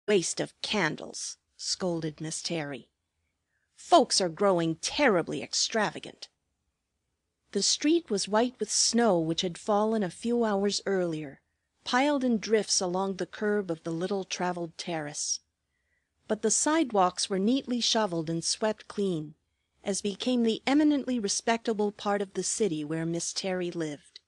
Waste of candles, scolded Miss Terry. Folks are growing terribly extravagant. The street was white with snow which had fallen a few hours earlier, piled in drifts along the curb of the little traveled terrace. But the sidewalks were neatly shoveled and swept clean, as became the eminently respectable part of the city where Miss Terry lived.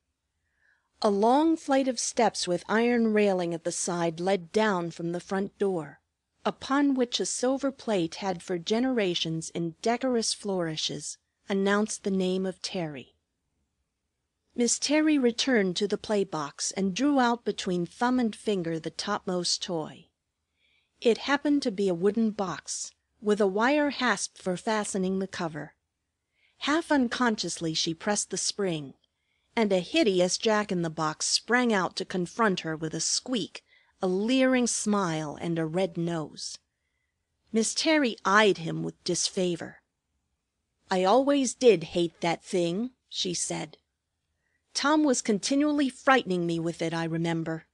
A long flight of steps with iron railing at the side led down from the front door, upon which a silver plate had for generations in decorous flourishes announced the name of Terry. Miss Terry returned to the play box and drew out between thumb and finger the topmost toy. It happened to be a wooden box, with a wire hasp for fastening the cover. Half unconsciously she pressed the spring, and a hideous Jack-in-the-Box sprang out to confront her with a squeak, a leering smile, and a red nose. Miss Terry eyed him with disfavor. "I always did hate that thing," she said. "Tom was continually frightening me with it, I remember."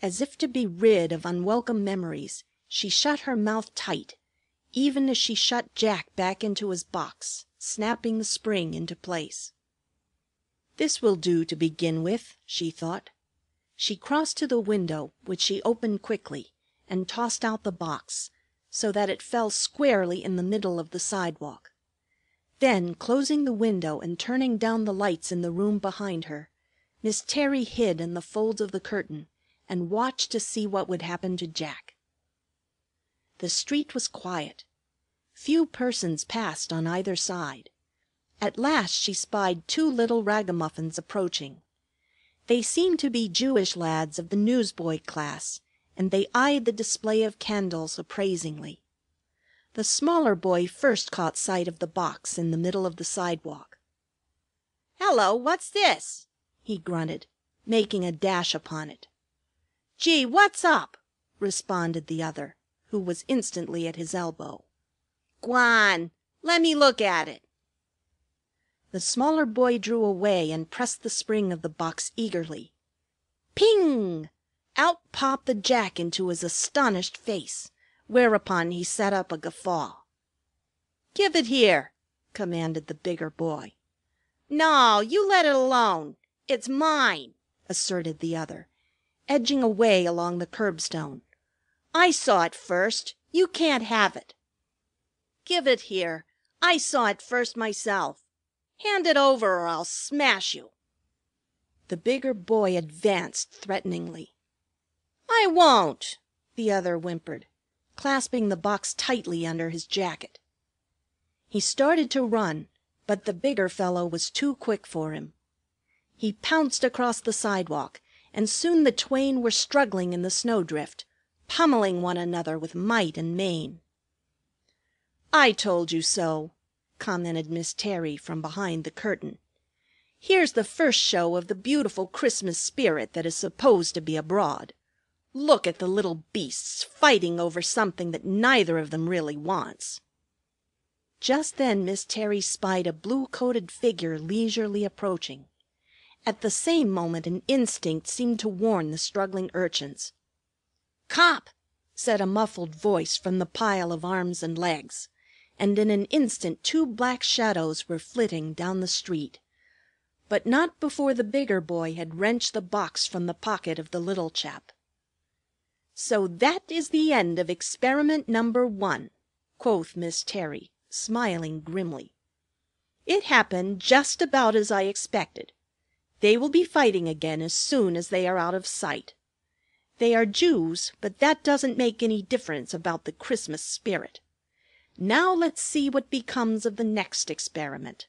As if to be rid of unwelcome memories, she shut her mouth tight, even as she shut Jack back into his box, snapping the spring into place. This will do to begin with, she thought. She crossed to the window, which she opened quickly, and tossed out the box, so that it fell squarely in the middle of the sidewalk. Then, closing the window and turning down the lights in the room behind her, Miss Terry hid in the folds of the curtain and watched to see what would happen to Jack. The street was quiet. Few persons passed on either side. At last she spied two little ragamuffins approaching. They seemed to be Jewish lads of the newsboy class, and they eyed the display of candles appraisingly. The smaller boy first caught sight of the box in the middle of the sidewalk. "Hello, what's this?" he grunted, making a dash upon it. "Gee, what's up?" responded the other, who was instantly at his elbow. "G'wan, let me look at it." The smaller boy drew away and pressed the spring of the box eagerly. Ping! Out popped the Jack into his astonished face, whereupon he set up a guffaw. "Give it here," commanded the bigger boy. "No, you let it alone. It's mine," asserted the other, edging away along the curbstone. "I saw it first. You can't have it." "Give it here. I saw it first myself. Hand it over or I'll smash you." The bigger boy advanced threateningly. "I won't," the other whimpered, clasping the box tightly under his jacket. He started to run, but the bigger fellow was too quick for him. He pounced across the sidewalk, and soon the twain were struggling in the snowdrift, pummeling one another with might and main. "I told you so," commented Miss Terry from behind the curtain. "Here's the first show of the beautiful Christmas spirit that is supposed to be abroad. Look at the little beasts fighting over something that neither of them really wants." Just then Miss Terry spied a blue-coated figure leisurely approaching. At the same moment an instinct seemed to warn the struggling urchins. "Cop!" said a muffled voice from the pile of arms and legs, and in an instant two black shadows were flitting down the street. But not before the bigger boy had wrenched the box from the pocket of the little chap. "So that is the end of experiment number 1," quoth Miss Terry, smiling grimly. "It happened just about as I expected. They will be fighting again as soon as they are out of sight. They are Jews, but that doesn't make any difference about the Christmas spirit. Now let's see what becomes of the next experiment."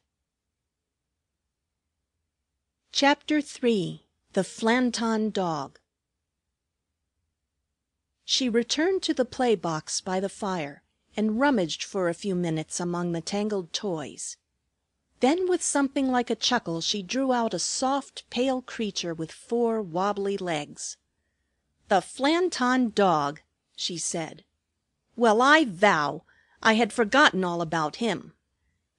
Chapter 3. The Flanton Dog. She returned to the play box by the fire and rummaged for a few minutes among the tangled toys. Then with something like a chuckle she drew out a soft, pale creature with 4 wobbly legs. "The Flanton Dog," she said. "Well, I vow! I had forgotten all about him.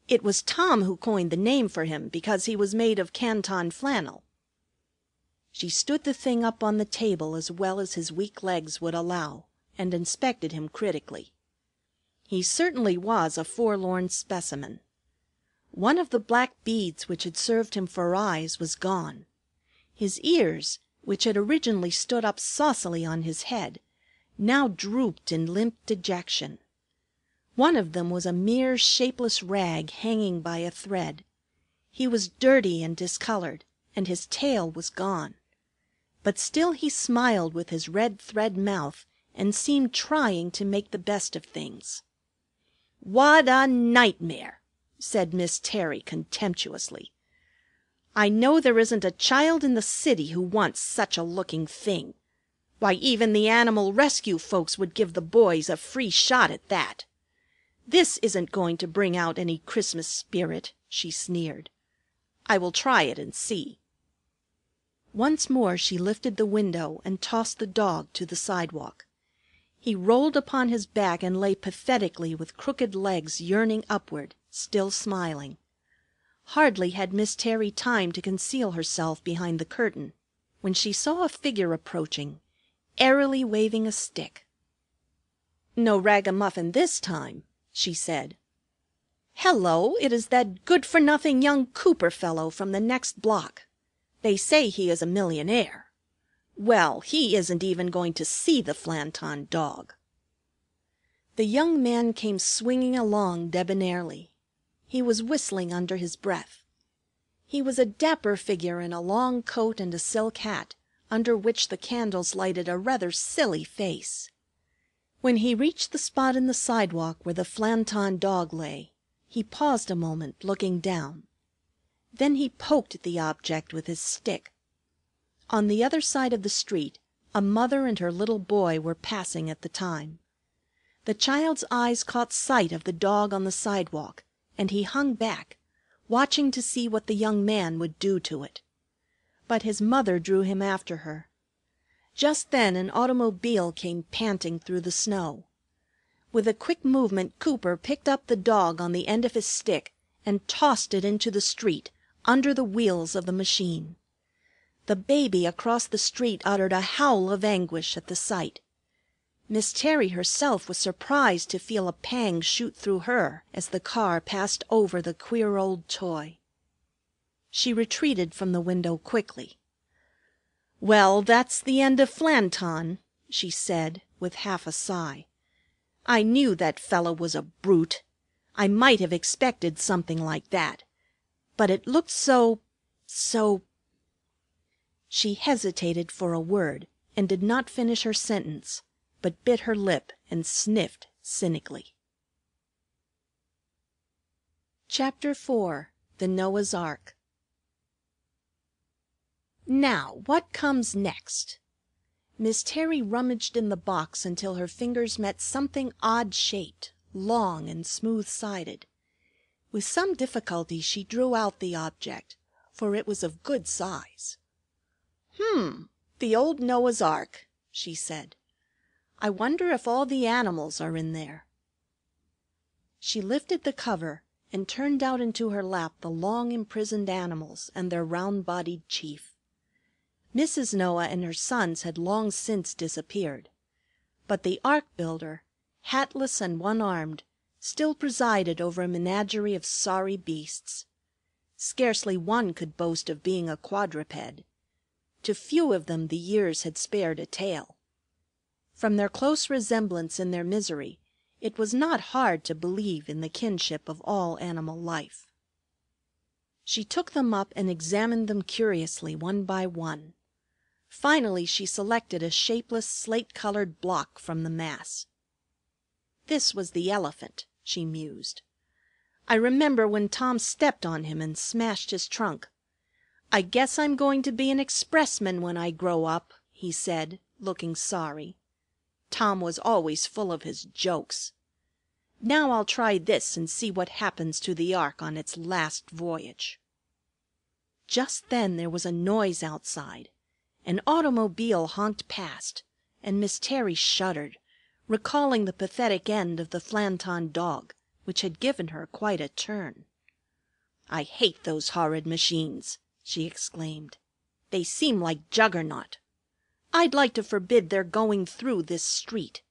It was Tom who coined the name for him because he was made of Canton flannel." She stood the thing up on the table as well as his weak legs would allow, and inspected him critically. He certainly was a forlorn specimen. One of the black beads which had served him for eyes was gone. His ears, which had originally stood up saucily on his head, now drooped in limp dejection. One of them was a mere shapeless rag hanging by a thread. He was dirty and discolored, and his tail was gone. But still he smiled with his red thread mouth and seemed trying to make the best of things. "What a nightmare!" said Miss Terry contemptuously. "I know there isn't a child in the city who wants such a looking thing. Why, even the animal rescue folks would give the boys a free shot at that. This isn't going to bring out any Christmas spirit," she sneered. "I will try it and see." Once more she lifted the window and tossed the dog to the sidewalk. He rolled upon his back and lay pathetically with crooked legs yearning upward, still smiling. Hardly had Miss Terry time to conceal herself behind the curtain when she saw a figure approaching, airily waving a stick. "No ragamuffin this time," she said. "Hello, it is that good-for-nothing young Cooper fellow from the next block. They say he is a millionaire. Well, he isn't even going to see the Flanton Dog." The young man came swinging along debonairly. He was whistling under his breath. He was a dapper figure in a long coat and a silk hat, under which the candles lighted a rather silly face. When he reached the spot in the sidewalk where the Flanton Dog lay, he paused a moment, looking down. Then he poked at the object with his stick. On the other side of the street a mother and her little boy were passing at the time. The child's eyes caught sight of the dog on the sidewalk, and he hung back, watching to see what the young man would do to it. But his mother drew him after her. Just then an automobile came panting through the snow. With a quick movement Cooper picked up the dog on the end of his stick and tossed it into the street under the wheels of the machine. The baby across the street uttered a howl of anguish at the sight. Miss Terry herself was surprised to feel a pang shoot through her as the car passed over the queer old toy. She retreated from the window quickly. "Well, that's the end of Flanton," she said, with half a sigh. "I knew that fellow was a brute. I might have expected something like that. But it looked so She hesitated for a word and did not finish her sentence, but bit her lip and sniffed cynically. Chapter 4. The Noah's Ark. Now, what comes next? Miss Terry rummaged in the box until her fingers met something odd-shaped, long and smooth-sided. With some difficulty she drew out the object, for it was of good size. The old Noah's Ark," she said. "I wonder if all the animals are in there." She lifted the cover and turned out into her lap the long imprisoned animals and their round-bodied chief. Mrs. Noah and her sons had long since disappeared, but the Ark builder, hatless and one-armed, still presided over a menagerie of sorry beasts. Scarcely one could boast of being a quadruped. To few of them the years had spared a tail. From their close resemblance in their misery, it was not hard to believe in the kinship of all animal life. She took them up and examined them curiously one by one. Finally she selected a shapeless slate-colored block from the mass. "This was the elephant," she mused. "I remember when Tom stepped on him and smashed his trunk. I guess I'm going to be an expressman when I grow up," he said, looking sorry. Tom was always full of his jokes. "Now I'll try this and see what happens to the Ark on its last voyage." Just then there was a noise outside. An automobile honked past, and Miss Terry shuddered, recalling the pathetic end of the Flanton Dog, which had given her quite a turn. "I hate those horrid machines," she exclaimed. "They seem like Juggernaut. I'd like to forbid their going through this street.